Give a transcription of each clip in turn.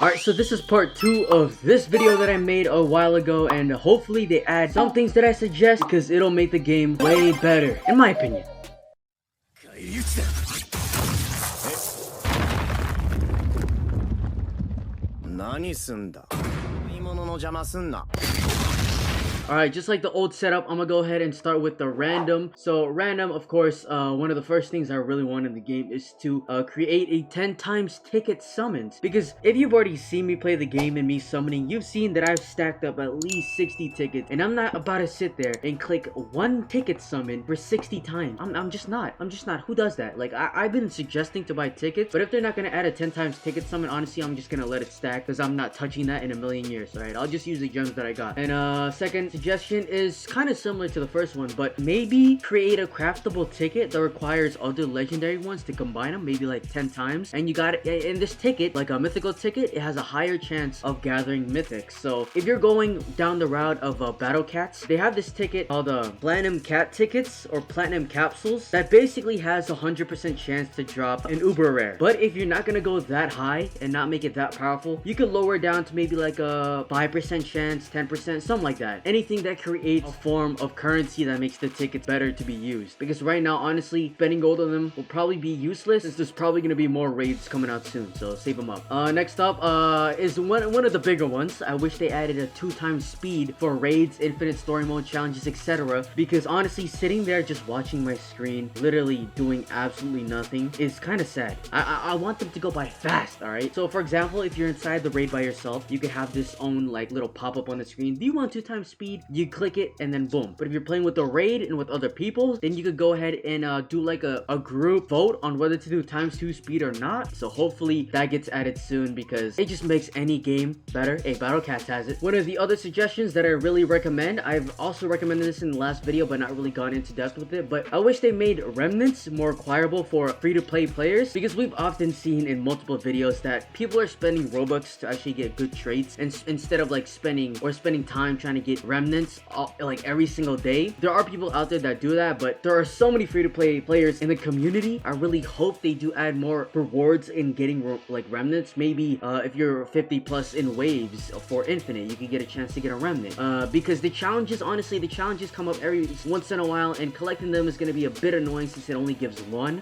Alright, so this is part 2 of this video that I made a while ago, and hopefully they add some things that I suggest because it'll make the game way better, in my opinion. Alright, just like the old setup, I'm gonna go ahead and start with the random. So random, of course, one of the first things I really want in the game is to create a 10 times ticket summons. Because if you've already seen me play the game and me summoning, you've seen that I've stacked up at least 60 tickets. And I'm not about to sit there and click one ticket summon for 60 times. I'm just not. Who does that? Like, I've been suggesting to buy tickets, but if they're not gonna add a 10 times ticket summon, honestly, I'm just gonna let it stack because I'm not touching that in a million years. Alright, I'll just use the gems that I got. And second suggestion is kind of similar to the first one, but maybe create a craftable ticket that requires other legendary ones to combine them, maybe like 10 times. And you got it in this ticket, like a mythical ticket, it has a higher chance of gathering mythics. So if you're going down the route of battle cats, they have this ticket called platinum cat tickets or platinum capsules that basically has a 100% chance to drop an uber rare. But if you're not gonna go that high and not make it that powerful, you could lower it down to maybe like a 5% chance, 10%, something like that. Anything that creates a form of currency that makes the tickets better to be used. Because right now, honestly, spending gold on them will probably be useless since there's probably going to be more raids coming out soon. So save them up. Next up is one of the bigger ones. I wish they added a 2x speed for raids, infinite story mode challenges, etc. Because honestly, sitting there just watching my screen, literally doing absolutely nothing is kind of sad. I want them to go by fast, alright? So for example, if you're inside the raid by yourself, you could have this own like little pop-up on the screen. Do you want 2x speed? You click it and then boom. But if you're playing with the raid and with other people, then you could go ahead and do like a group vote on whether to do ×2 speed or not. So hopefully that gets added soon because it just makes any game better. Hey, Battle Cats has it. One of the other suggestions that I really recommend, I've also recommended this in the last video but not really gone into depth with it, but I wish they made remnants more acquirable for free-to-play players, because we've often seen in multiple videos that people are spending Robux to actually get good traits, and instead of like spending time trying to get remnants like every single day. There are people out there that do that, but there are so many free-to-play players in the community. I really hope they do add more rewards in getting like remnants. Maybe if you're 50 plus in waves for infinite, you can get a chance to get a remnant, because the challenges, honestly, the challenges come up every once in a while, and collecting them is going to be a bit annoying since it only gives one.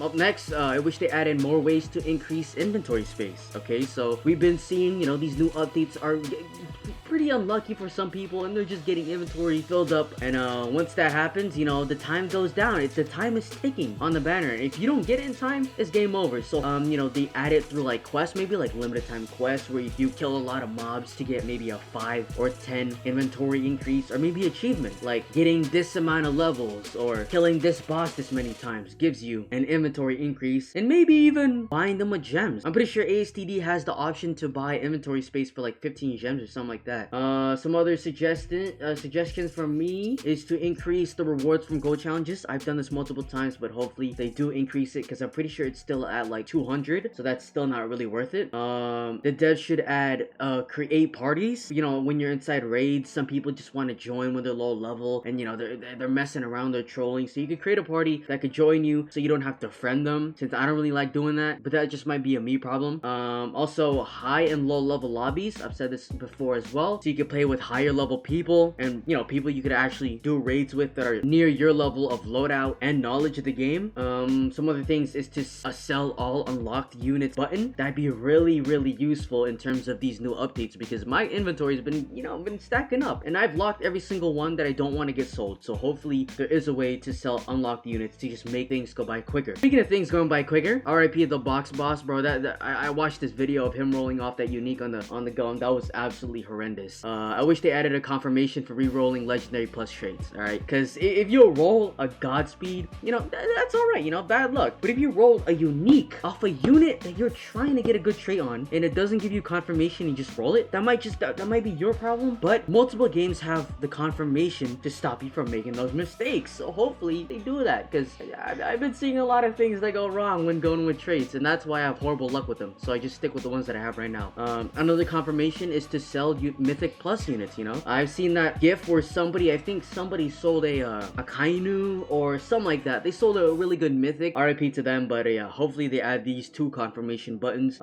Up next, I wish they added more ways to increase inventory space. Okay, so we've been seeing, you know, these new updates are pretty unlucky for some people, and they're just getting inventory filled up, and once that happens, you know, the time goes down. The time is ticking on the banner. If you don't get it in time, it's game over. So you know, they add it through like quests, maybe like limited time quests where if you kill a lot of mobs to get maybe a 5 or 10 inventory increase, or maybe achievement like getting this amount of levels or killing this boss this many times gives you an inventory increase, and maybe even buying them with gems. I'm pretty sure ASTD has the option to buy inventory space for like 15 gems or something like that. Some other suggestions from me is to increase the rewards from gold challenges. I've done this multiple times, but hopefully they do increase it, because I'm pretty sure it's still at like 200, so that's still not really worth it. The devs should add create parties. You know, when you're inside raids, some people just want to join when they're low level, and you know, they're messing around, they're trolling, so you could create a party that could join you so you don't have to friend them, since I don't really like doing that, but that just might be a me problem. Also high and low level lobbies, I've said this before as well, so you can play with higher level people, and you know, people you could actually do raids with that are near your level of loadout and knowledge of the game. Some other things is to sell all unlocked units button. That'd be really useful in terms of these new updates, because my inventory has been, you know, been stacking up, and I've locked every single one that I don't want to get sold. So hopefully there is a way to sell unlocked units to just make things go by quicker. Speaking of things going by quicker, RIP the box boss, bro. I watched this video of him rolling off that unique on the gun. That was absolutely horrendous. I wish they added a confirmation for re-rolling legendary plus traits. All right, because if you roll a Godspeed, you know, that's all right, you know, bad luck. But if you roll a unique off a unit that you're trying to get a good trait on, and it doesn't give you confirmation, you just roll it, that might be your problem. But multiple games have the confirmation to stop you from making those mistakes, so hopefully they do that, because I've been seeing a lot of things that go wrong when going with traits, and that's why I have horrible luck with them. So I just stick with the ones that I have right now. Another confirmation is to sell Mythic Plus units, you know? I've seen that GIF where I think somebody sold a Kainu or something like that. They sold a really good Mythic. RIP to them, but yeah, hopefully they add these 2 confirmation buttons.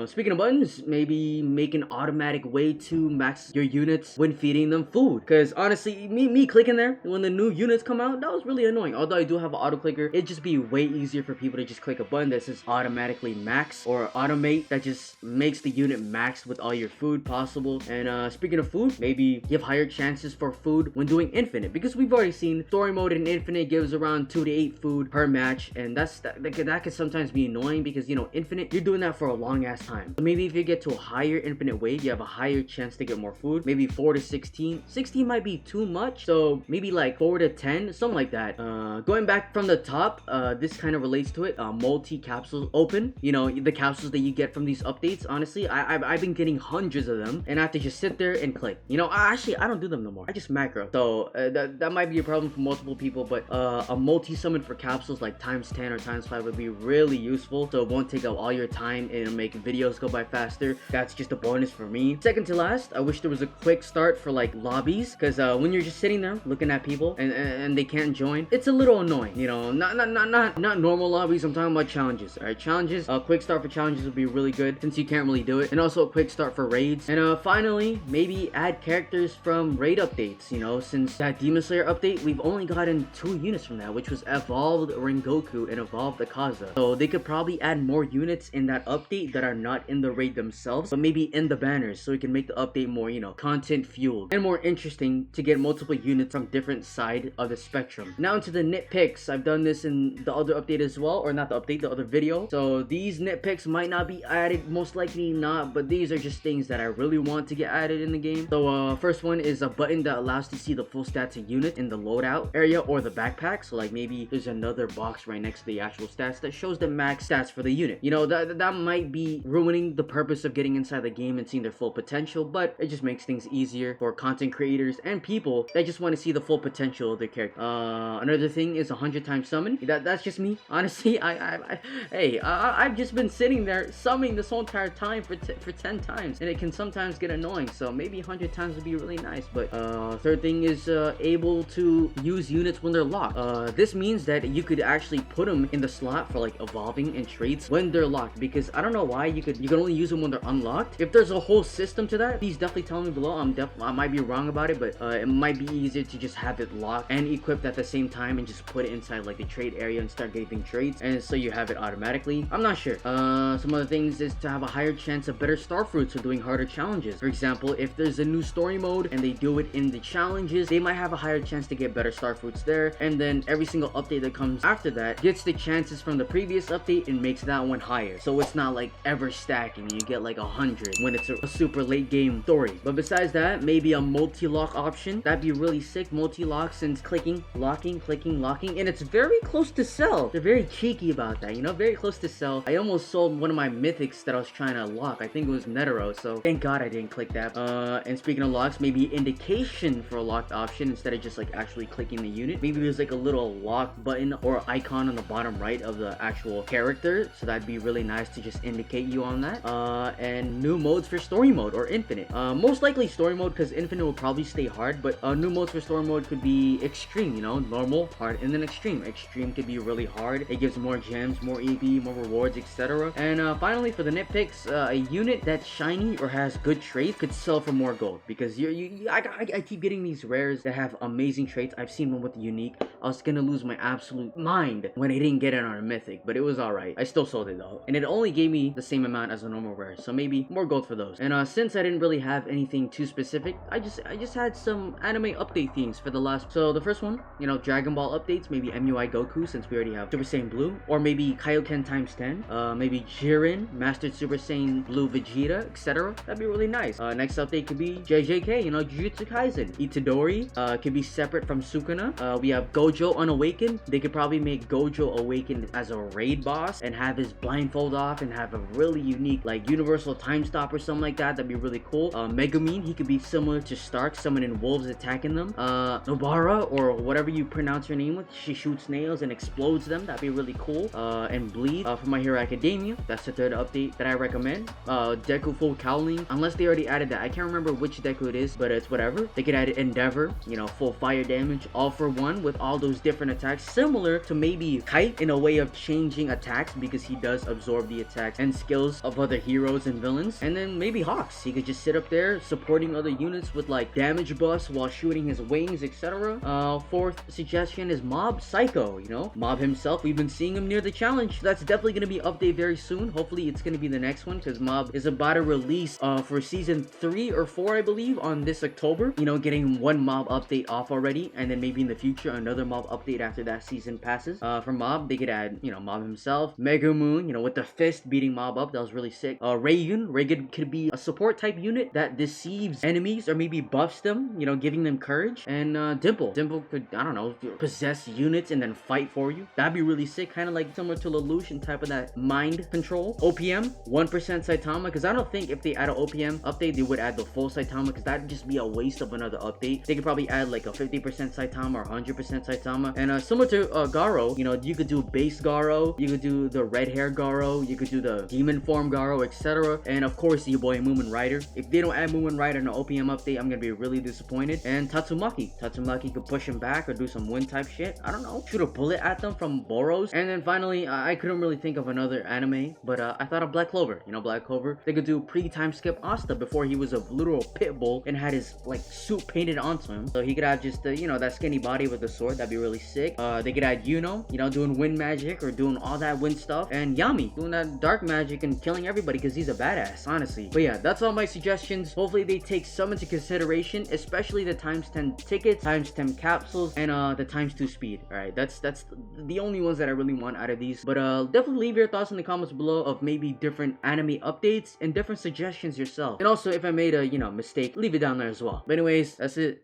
Speaking of buttons, maybe make an automatic way to max your units when feeding them food. Because honestly, me clicking there when the new units come out, that was really annoying. Although I do have an auto clicker, it'd just be way easier for people to just click a button that says automatically max or automate, that just makes the unit maxed with all your food possible. And speaking of food, maybe give higher chances for food when doing infinite, because we've already seen story mode in infinite gives around 2 to 8 food per match, and that can sometimes be annoying because, you know, infinite, you're doing that for a long ass time. So maybe if you get to a higher infinite weight, you have a higher chance to get more food. Maybe 4 to 16. 16 might be too much, so maybe like 4 to 10, something like that. Going back from the top, this kind of relates to it. Multi capsules open, you know, the capsules that you get from these updates. Honestly, I've been getting hundreds of them, and I have to just sit there and click. You know, I don't do them no more. I just macro. So that might be a problem for multiple people, but a multi summon for capsules like times 10 or times 5 would be really useful, so it won't take up all your time and make videos go by faster. That's just a bonus for me. Second to last, I wish there was a quick start for like lobbies, because when you're just sitting there looking at people and they can't join, it's a little annoying. You know, not normal lobbies. I'm talking about challenges. All right, challenges. A quick start for challenges would be really good since you can't really do it, and also a quick start for raids. And finally, maybe add characters from raid updates. You know, since that Demon Slayer update, we've only gotten 2 units from that, which was evolved Rengoku and evolved Akaza. So they could probably add more units in that update that are not in the raid themselves, but maybe in the banners, so we can make the update more, you know, content fueled and more interesting to get multiple units from different side of the spectrum. Now into the nitpicks. I've done this in the other update as well, or not the update, the other video. So these nitpicks might not be added, most likely not, but these are just things that I really want to get added in the game. So first one is a button that allows to see the full stats of unit in the loadout area or the backpack. So like maybe there's another box right next to the actual stats that shows the max stats for the unit. You know, that might be ruining the purpose of getting inside the game and seeing their full potential, but it just makes things easier for content creators and people that just want to see the full potential of their character. Another thing is 100 times summon. That's just me. Honestly, I've just been sitting there summoning this whole entire time for 10 times, and it can sometimes get annoying. So maybe 100 times would be really nice. But third thing is able to use units when they're locked. This means that you could actually put them in the slot for like evolving and traits when they're locked, because I don't know why you can only use them when they're unlocked. If there's a whole system to that, please definitely tell me below. I might be wrong about it, but it might be easier to just have it locked and equipped at the same time and just put it inside like the trade area and start getting traits, and so you have it automatically. I'm not sure. Some other things is to have a higher chance of better star fruits for doing harder challenges. For example, if there's a new story mode and they do it in the challenges, they might have a higher chance to get better star fruits there, and then every single update that comes after that gets the chances from the previous update and makes that one higher, so it's not like ever stacking and you get like 100 when it's a super late game story. But besides that, maybe a multi-lock option. That'd be really sick. Multi-lock, since clicking, locking, and it's very close to sell. They're very cheeky about that, you know, very close to sell. I almost sold one of my mythics that I was trying to lock. I think it was Netero, so thank god I didn't click that. And speaking of locks, maybe indication for a locked option instead of just like actually clicking the unit. Maybe there's like a little lock button or icon on the bottom right of the actual character, so that'd be really nice to just indicate you on that. And new modes for story mode or infinite. Most likely story mode, because infinite will probably stay hard, but new modes for story mode could be extreme, you know, normal, hard, and then extreme. Extreme could be really hard. It gives more gems, more EP, more rewards, etc. And finally, for the nitpicks, a unit that's shiny or has good traits could sell for more gold, because I keep getting these rares that have amazing traits. I've seen one with unique. I was gonna lose my absolute mind when I didn't get it on a mythic, but it was alright. I still sold it though, and it only gave me the same amount as a normal rare, so maybe more gold for those. And since I didn't really have anything too specific, I just had some anime update themes for the last. So the first one, you know, Dragon Ball updates, maybe MUI Goku, since we already have Super Saiyan Blue, or maybe Kaioken times 10, maybe Jiren, Mastered Super Saiyan Blue Vegeta, etc. That'd be really nice. Next update could be JJK, you know, Jujutsu Kaisen. Itadori could be separate from Sukuna. We have Gojo Unawakened. They could probably make Gojo Awakened as a raid boss and have his blindfold off and have a really unique like universal time stop or something like that. That'd be really cool. Megumin, he could be similar to Stark, summoning wolves attacking them. Nobara, or whatever you pronounce her name with, she shoots nails and explodes them. That'd be really cool. And Bleed from My Hero Academia. That's the third update that I recommend. Deku Full Cowling, unless they already added the I can't remember which deku it is, but it's whatever. They could add Endeavor, you know, full fire damage, all for one with all those different attacks, similar to maybe Kite in a way of changing attacks because he does absorb the attacks and skills of other heroes and villains. And then maybe Hawks, he could just sit up there supporting other units with like damage buffs while shooting his wings, etc. Fourth suggestion is Mob Psycho, you know, Mob himself. We've been seeing him near the challenge. That's definitely going to be updated very soon. Hopefully it's going to be the next one because Mob is about to release for season 3 or 4, I believe, on this October. You know, getting one Mob update off already, and then maybe in the future another Mob update after that season passes. For Mob, they could add, you know, Mob himself, Mega Moon, you know, with the fist beating Mob up. That was really sick. Raygun could be a support type unit that deceives enemies or maybe buffs them, you know, giving them courage. And Dimple could, I don't know, possess units and then fight for you. That'd be really sick, kind of like similar to Lelouch, type of that mind control. OPM 1% Saitama, because I don't think if they add an OPM update they would add the full Saitama, because that'd just be a waste of another update. They could probably add like a 50% Saitama or 100% Saitama. And similar to Garo, you know, you could do base Garo, you could do the red hair Garo, you could do the demon form Garo, etc. And of course your boy Moomin Rider. If they don't add Moomin Rider in an OPM update, I'm gonna be really disappointed. And Tatsumaki could push him back or do some wind type shit. I don't know, shoot a bullet at them from Boros. And then finally, I couldn't really think of another anime, but I thought of Black Clover. You know, Black Clover, they could do pre-time skip Asta before he was a literal pit bull and had his like suit painted onto him, so he could have just you know, that skinny body with the sword. That'd be really sick. They could add Yuno, you know, doing wind magic or doing all that wind stuff, and Yami doing that dark magic and killing everybody because he's a badass, honestly. But yeah, that's all my suggestions. Hopefully they take some into consideration, especially the ×10 tickets, ×10 capsules, and the ×2 speed. All right, that's the only ones that I really want out of these. But definitely leave your thoughts in the comments below of maybe different anime updates and different suggestions yourself. And also, if I made a, you know, mistake, leave it down there as well. But anyways, that's it.